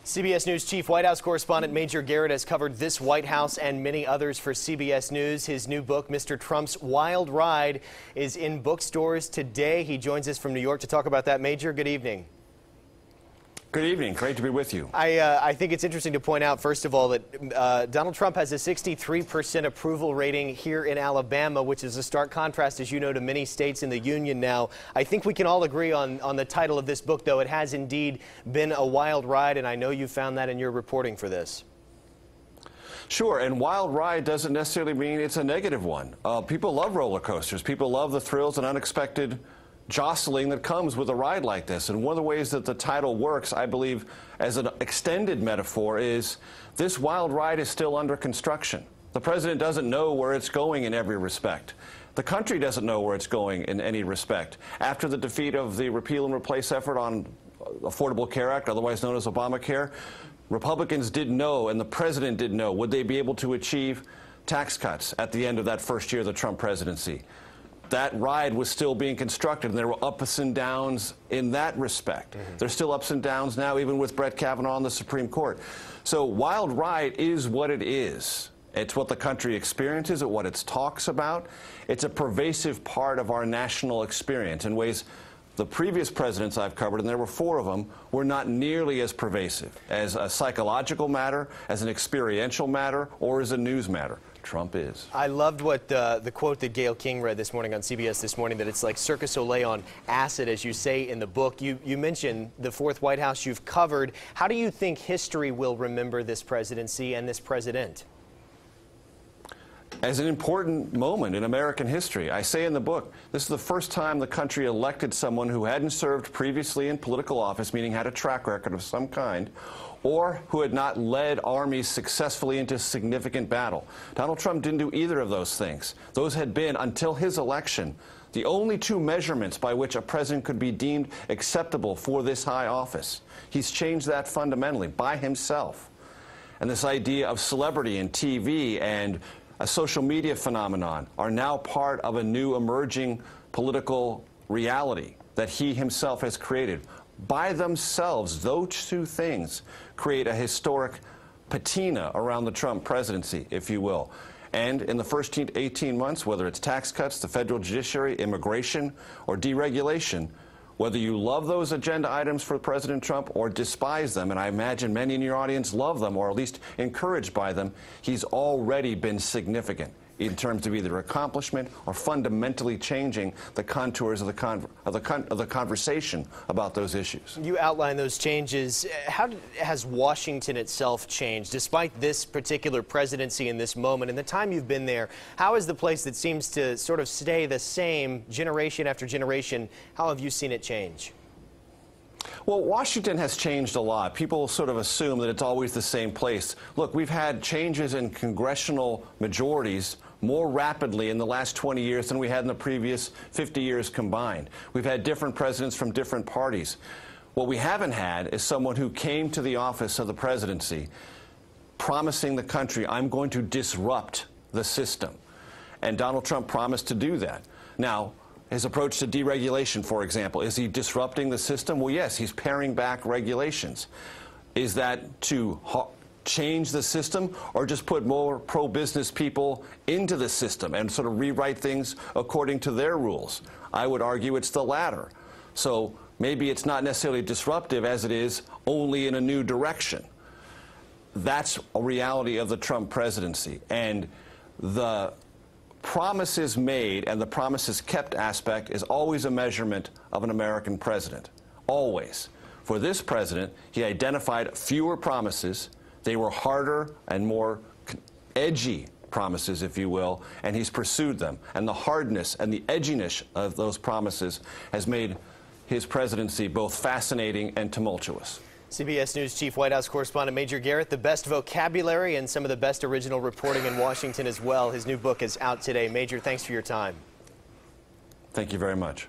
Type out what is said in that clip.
CBS News Chief White House Correspondent Major Garrett has covered this White House and many others for CBS News. His new book, Mr. Trump's Wild Ride, is in bookstores today. He joins us from New York to talk about that. Major, good evening. Good evening. Great to be with you. I think it's interesting to point out, first of all, that Donald Trump has a 63% approval rating here in Alabama, which is a stark contrast, as you know, to many states in the union now. I think we can all agree on the title of this book, though. It has indeed been a wild ride, and I know you found that in your reporting for this. Sure, and wild ride doesn't necessarily mean it's a negative one. People love roller coasters. People love the thrills and unexpected jostling that comes with a ride like this. And one of the ways that the title works, I believe, as an extended metaphor, is this wild ride is still under construction. The president doesn't know where it's going in every respect. The country doesn't know where it's going in any respect. After the defeat of the repeal and replace effort on Affordable Care Act, otherwise known as Obamacare, Republicans didn't know, and the president didn't know, would they be able to achieve tax cuts at the end of that first year of the Trump presidency. That ride was still being constructed, and there were ups and downs in that respect. There's still ups and downs now, even with Brett Kavanaugh on the Supreme Court. So wild ride is what it is. It's what the country experiences, it's what it talks about. It's a pervasive part of our national experience in ways the previous presidents I've covered, and there were 4 of them, were not nearly as pervasive as a psychological matter, as an experiential matter, or as a news matter. Trump is. I loved what the quote that Gayle King read this morning on CBS this morning, that it's like Cirque du Soleil on acid, as you say in the book. You mentioned the 4th White House you've covered. How do you think history will remember this presidency and this president? As an important moment in American history. I say in the book, this is the first time the country elected someone who hadn't served previously in political office, meaning had a track record of some kind, or who had not led armies successfully into significant battle. Donald Trump didn't do either of those things. Those had been, until his election, the only 2 measurements by which a president could be deemed acceptable for this high office. He's changed that fundamentally by himself. And this idea of celebrity and TV and a social media phenomenon are now part of a new emerging political reality that he himself has created. By themselves, those 2 things create a historic patina around the Trump presidency, if you will. And in the first 18 months, whether it's tax cuts, the federal judiciary, immigration, or deregulation, whether you love those agenda items for President Trump or despise them, and I imagine many in your audience love them or at least encouraged by them, he's already been significant in terms of either accomplishment or fundamentally changing the contours of the conversation about those issues. You outline those changes. How has Washington itself changed, despite this particular presidency in this moment? In the time you've been there, how is the place that seems to sort of stay the same generation after generation, how have you seen it change? Well, Washington has changed a lot. People sort of assume that it's always the same place. Look, we've had changes in congressional majorities more rapidly in the last 20 years than we had in the previous 50 years combined. We've had different presidents from different parties. What we haven't had is someone who came to the office of the presidency promising the country, I'm going to disrupt the system. And Donald Trump promised to do that. Now, his approach to deregulation, for example, is he disrupting the system? Well, yes, he's paring back regulations. Is that to change the system or just put more pro-business people into the system and sort of rewrite things according to their rules? I would argue it's the latter. So maybe it's not necessarily disruptive as it is only in a new direction. That's a reality of the Trump presidency. And the promises made and the promises kept aspect is always a measurement of an American president. Always. For this president, he identified fewer promises. They were harder and more edgy promises, if you will, and he's pursued them. And the hardness and the edginess of those promises has made his presidency both fascinating and tumultuous. CBS News Chief White House Correspondent Major Garrett, the best vocabulary and some of the best original reporting in Washington as well. His new book is out today. Major, thanks for your time. Thank you very much.